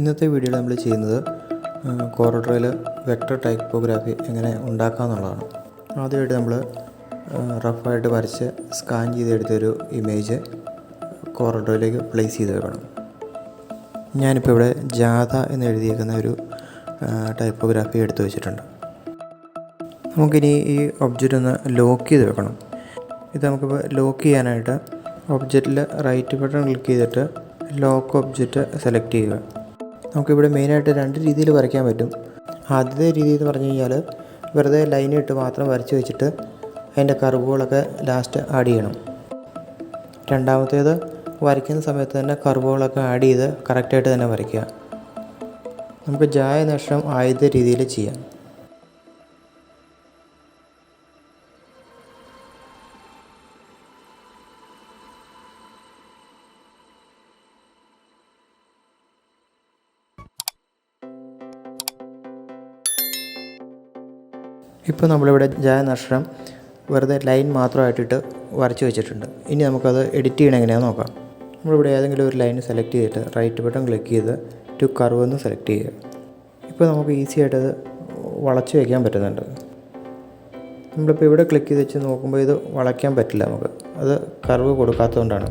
ഇന്നത്തെ വീഡിയോയിൽ നമ്മൾ ചെയ്യുന്നത് കോറോഡ്രോയിൽ വെക്ടർ ടൈപ്പോഗ്രാഫി എങ്ങനെ ഉണ്ടാക്കാമെന്നുള്ളതാണ്. ആദ്യമായിട്ട് നമ്മൾ റഫായിട്ട് വരച്ച് സ്കാൻ ചെയ്തെടുത്തൊരു ഇമേജ് കോറോഡ്രോയിലേക്ക് പ്ലേസ് ചെയ്ത് വെക്കണം. ഞാനിപ്പോൾ ഇവിടെ ജാഥ എന്ന് എഴുതിയിരിക്കുന്ന ഒരു ടൈപ്പോഗ്രാഫി എടുത്തു വെച്ചിട്ടുണ്ട്. നമുക്കിനി ഈ ഒബ്ജക്റ്റ് ഒന്ന് ലോക്ക് ചെയ്ത് വെക്കണം. ഇത് നമുക്കിപ്പോൾ ലോക്ക് ചെയ്യാനായിട്ട് ഒബ്ജക്റ്റിൽ റൈറ്റ് ബട്ടൺ ക്ലിക്ക് ചെയ്തിട്ട് ലോക്ക് ഒബ്ജക്റ്റ് സെലക്ട് ചെയ്യുക. നമുക്കിവിടെ മെയിനായിട്ട് രണ്ട് രീതിയിൽ വരയ്ക്കാൻ പറ്റും. ആദ്യത്തെ രീതി എന്ന് പറഞ്ഞു കഴിഞ്ഞാൽ വെറുതെ ലൈൻ ഇട്ട് മാത്രം വരച്ച് വെച്ചിട്ട് അതിൻ്റെ കർവുകളൊക്കെ ലാസ്റ്റ് ആഡ് ചെയ്യണം. രണ്ടാമത്തേത് വരയ്ക്കുന്ന സമയത്ത് തന്നെ കർവുകളൊക്കെ ആഡ് ചെയ്ത് കറക്റ്റായിട്ട് തന്നെ വരയ്ക്കുക. നമുക്ക് ജായ നഷ്ടം ആദ്യത്തെ രീതിയിൽ ചെയ്യാം. ഇപ്പോൾ നമ്മളിവിടെ ജായനക്ഷരം വെറുതെ ലൈൻ മാത്രമായിട്ടിട്ട് വരച്ച് വെച്ചിട്ടുണ്ട്. ഇനി നമുക്കത് എഡിറ്റ് ചെയ്യണം എങ്ങനെയാണെന്ന് നോക്കാം. നമ്മളിവിടെ ഏതെങ്കിലും ഒരു ലൈൻ സെലക്ട് ചെയ്തിട്ട് റൈറ്റ് ബട്ടൺ ക്ലിക്ക് ചെയ്ത് ടു കർവ് എന്ന് സെലക്ട് ചെയ്യുക. ഇപ്പോൾ നമുക്ക് ഈസി ആയിട്ടത് വളച്ച് വയ്ക്കാൻ പറ്റുന്നുണ്ട്. നമ്മളിപ്പോൾ ഇവിടെ ക്ലിക്ക് ചെയ്ത് വെച്ച് നോക്കുമ്പോൾ ഇത് വളയ്ക്കാൻ പറ്റില്ല നമുക്ക്, അത് കർവ് കൊടുക്കാത്തതുകൊണ്ടാണ്.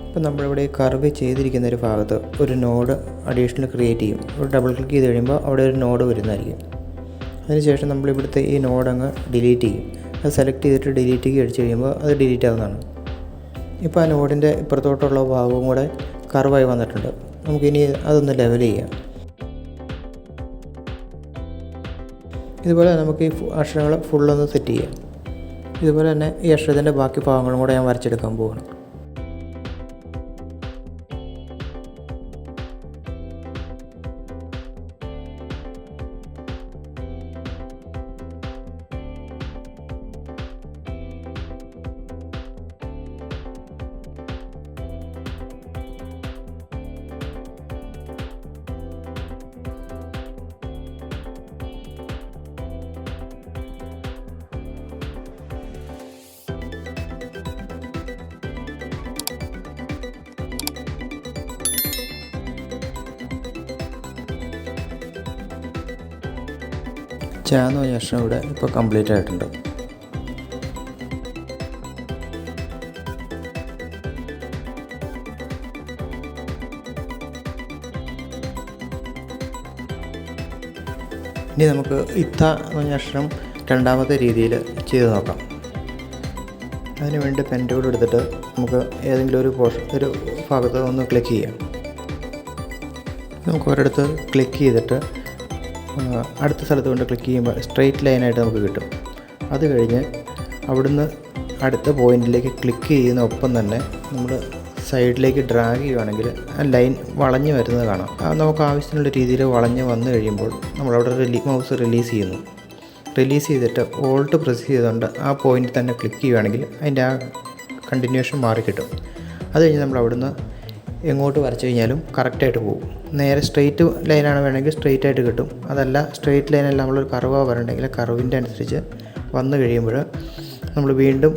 ഇപ്പോൾ നമ്മളിവിടെ ഈ കർവ് ചെയ്തിരിക്കുന്ന ഒരു ഭാഗത്ത് ഒരു നോഡ് അഡീഷണൽ ക്രിയേറ്റ് ചെയ്യും. ഒരു ഡബിൾ ക്ലിക്ക് ചെയ്ത് കഴിയുമ്പോൾ അവിടെ ഒരു നോഡ് വരുന്നതായിരിക്കും. അതിനുശേഷം നമ്മളിവിടുത്തെ ഈ നോഡ് അങ്ങ് ഡിലീറ്റ് ചെയ്യും. അത് സെലക്ട് ചെയ്തിട്ട് ഡിലീറ്റ് കീ അടിച്ച് കഴിയുമ്പോൾ അത് ഡിലീറ്റ് ആവുന്നതാണ്. ഇപ്പോൾ ആ നോഡിൻ്റെ ഇപ്പുറത്തോട്ടുള്ള ഭാഗവും കൂടെ കർവായി വന്നിട്ടുണ്ട്. നമുക്കിനി അതൊന്ന് ലെവൽ ചെയ്യാം. ഇതുപോലെ നമുക്ക് ഈ അക്ഷരങ്ങൾ ഫുള്ളൊന്ന് സെറ്റ് ചെയ്യാം. ഇതുപോലെ തന്നെ ഈ അക്ഷരത്തിൻ്റെ ബാക്കി ഭാഗങ്ങളും കൂടെ ഞാൻ വരച്ചെടുക്കാൻ പോവുകയാണ്. ചാന്ന് പറഞ്ഞ അക്ഷരം ഇവിടെ ഇപ്പോൾ കംപ്ലീറ്റ് ആയിട്ടുണ്ട്. ഇനി നമുക്ക് ഇത്ത എന്ന് പറഞ്ഞ അക്ഷരം രണ്ടാമത്തെ രീതിയിൽ ചെയ്ത് നോക്കാം. അതിന് വേണ്ടി പെൻ ടൂൾ എടുത്തിട്ട് നമുക്ക് ഏതെങ്കിലും ഒരു ഭാഗത്ത് ഒന്ന് ക്ലിക്ക് ചെയ്യാം. നമുക്ക് ഒരിടത്ത് ക്ലിക്ക് ചെയ്തിട്ട് അടുത്ത സ്ഥലത്ത് കൊണ്ട് ക്ലിക്ക് ചെയ്യുമ്പോൾ സ്ട്രെയിറ്റ് ലൈനായിട്ട് നമുക്ക് കിട്ടും. അത് കഴിഞ്ഞ് അവിടുന്ന് അടുത്ത പോയിൻറ്റിലേക്ക് ക്ലിക്ക് ചെയ്യുന്ന ഒപ്പം തന്നെ നമ്മൾ സൈഡിലേക്ക് ഡ്രാഗ് ചെയ്യുകയാണെങ്കിൽ ആ ലൈൻ വളഞ്ഞ് വരുന്നത് കാണാം. നമുക്ക് ആവശ്യത്തിനുള്ള രീതിയിൽ വളഞ്ഞ് വന്നു കഴിയുമ്പോൾ നമ്മളവിടെ മൗസ് റിലീസ് ചെയ്യുന്നു. റിലീസ് ചെയ്തിട്ട് ഓൾട്ട് പ്രസ് ചെയ്തുകൊണ്ട് ആ പോയിൻറ്റിൽ തന്നെ ക്ലിക്ക് ചെയ്യുകയാണെങ്കിൽ അതിൻ്റെ ആ കണ്ടിന്യൂഷൻ മാറിക്കിട്ടും. അത് കഴിഞ്ഞ് നമ്മൾ അവിടുന്ന് എങ്ങോട്ട് വരച്ച് കഴിഞ്ഞാലും കറക്റ്റായിട്ട് പോകും. നേരെ സ്ട്രെയിറ്റ് ലൈനാണ് വേണമെങ്കിൽ സ്ട്രെയിറ്റ് ആയിട്ട് കിട്ടും. അതല്ല സ്ട്രെയിറ്റ് ലൈനല്ല നമ്മളൊരു കർവ് വരണമെങ്കിൽ കർവിൻ്റെ അനുസരിച്ച് വന്നു കഴിയുമ്പോൾ നമ്മൾ വീണ്ടും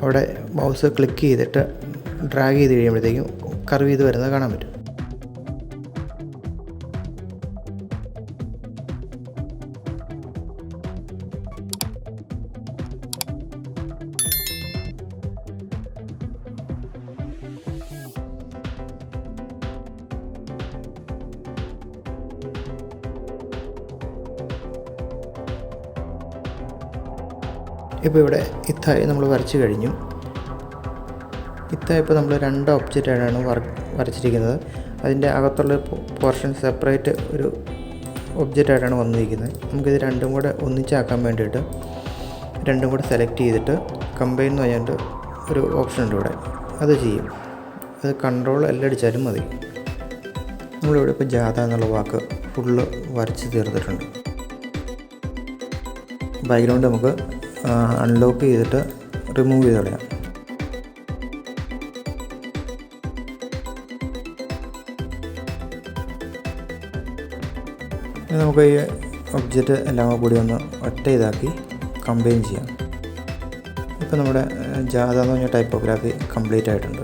അവിടെ മൗസ് ക്ലിക്ക് ചെയ്തിട്ട് ഡ്രാഗ് ചെയ്ത് കഴിയുമ്പോഴത്തേക്കും കർവ് ചെയ്ത് വരുന്നത് കാണാൻ പറ്റും. ഇപ്പോൾ ഇവിടെ ഇത്തായി നമ്മൾ വരച്ച് കഴിഞ്ഞു. ഇത്തായി ഇപ്പോൾ നമ്മൾ രണ്ട് ഒബ്ജക്റ്റായിട്ടാണ് വരച്ചിരിക്കുന്നത്. അതിൻ്റെ അകത്തുള്ള പോർഷൻ സെപ്പറേറ്റ് ഒരു ഒബ്ജക്റ്റായിട്ടാണ് വന്നിരിക്കുന്നത്. നമുക്കിത് രണ്ടും കൂടെ ഒന്നിച്ചാക്കാൻ വേണ്ടിയിട്ട് രണ്ടും കൂടെ സെലക്ട് ചെയ്തിട്ട് കമ്പൈൻ എന്ന് പറഞ്ഞിട്ട് ഒരു ഓപ്ഷൻ ഉണ്ട് ഇവിടെ, അത് ചെയ്യും. അത് കൺട്രോൾ എല്ലാം അടിച്ചാലും മതി. നമ്മളിവിടെ ഇപ്പോൾ ജാഥ എന്നുള്ള വാക്ക് ഫുള്ള് വരച്ച് തീർത്തിട്ടുണ്ട്. ബാക്ക്ഗ്രൗണ്ട് നമുക്ക് അൺലോക്ക് ചെയ്തിട്ട് റിമൂവ് ചെയ്ത് കളയാം. നമുക്ക് ഈ ഒബ്ജക്റ്റ് എല്ലാം കൂടി ഒന്ന് ഒറ്റ ഇതാക്കി കമ്പൈൻ ചെയ്യാം. ഇപ്പോൾ നമ്മുടെ ജാഥ എന്ന് പറഞ്ഞ ടൈപ്പോഗ്രാഫി കംപ്ലീറ്റ് ആയിട്ടുണ്ട്.